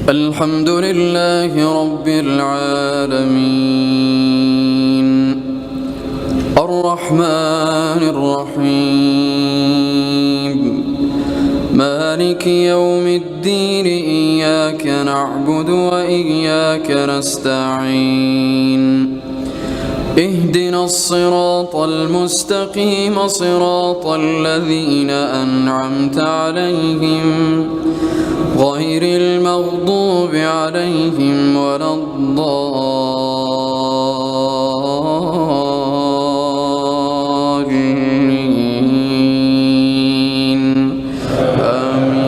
الحمد لله رب العالمين الرحمن الرحيم مالك يوم الدين إياك نعبد وإياك نستعين اهدنا الصراط المستقيم صراط الذين أنعمت عليهم غير المغضوب عليهم ولا الضالين آمين.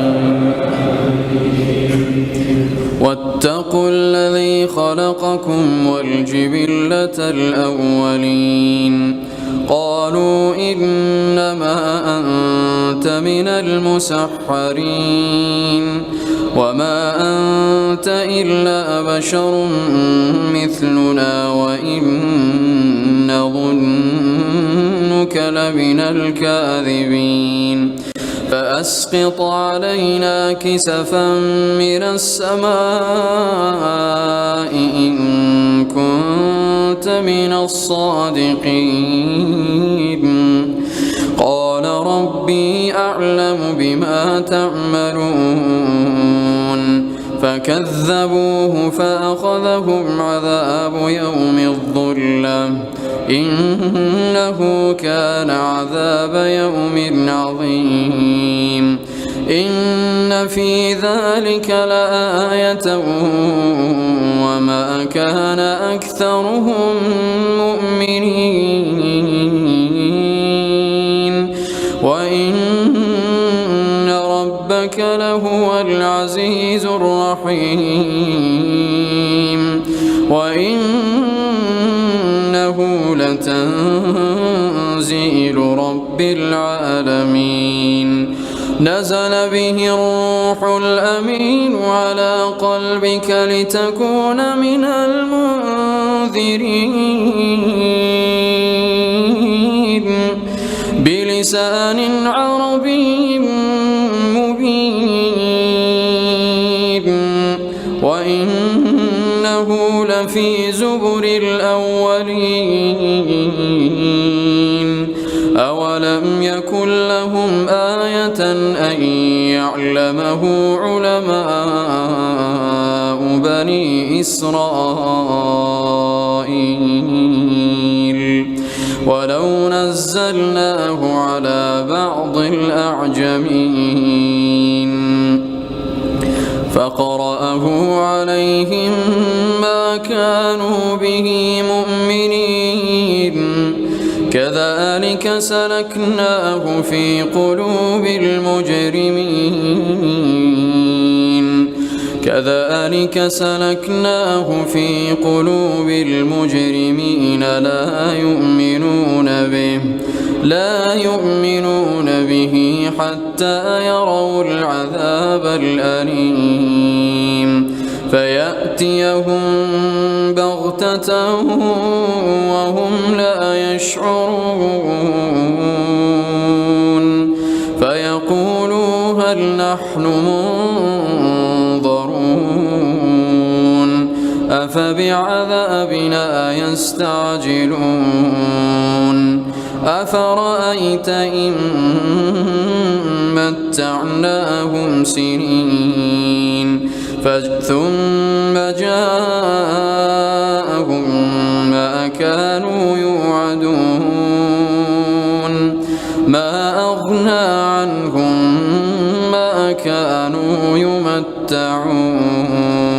واتقوا الذي خلقكم والجبلة الأولين قالوا إنما أنت من المسحرين وما أنت إلا بشر مثلنا وإن نظنك لمن الكاذبين فأسقط علينا كسفا من السماء إن كنت من الصادقين قال ربي أعلم بما تعملون فكذبوه فأخذهم عذاب يوم الظلة إنه كان عذاب يوم عظيم إن في ذلك لآية وما كان أكثرهم مؤمنين وإن ربك لهو العزيز الرحيم وإنه لتنزيل رب العالمين نزل به الروح الأمين على قلبك لتكون من المنذرين بلسان عربي مبين وإنه لفي زبر الأولين أولم يكن لهم آية أن يعلمه علماء بني إسرائيل ولو نزلناه على بعض الأعجمين فقرأه عليهم ما كانوا به مؤمنين كذلك سلكناه في قلوب المجرمين لا يؤمنون به حتى يروا العذاب الأليم فيأتيهم بغتة وهم لا يشعرون فيقولوا هل نحن منظرون أفبعذابنا يستعجلون أفرأيت إن متعناهم سنين ثم جاءهم ما كانوا يوعدون ما أغنى عنهم ما كانوا يمتعون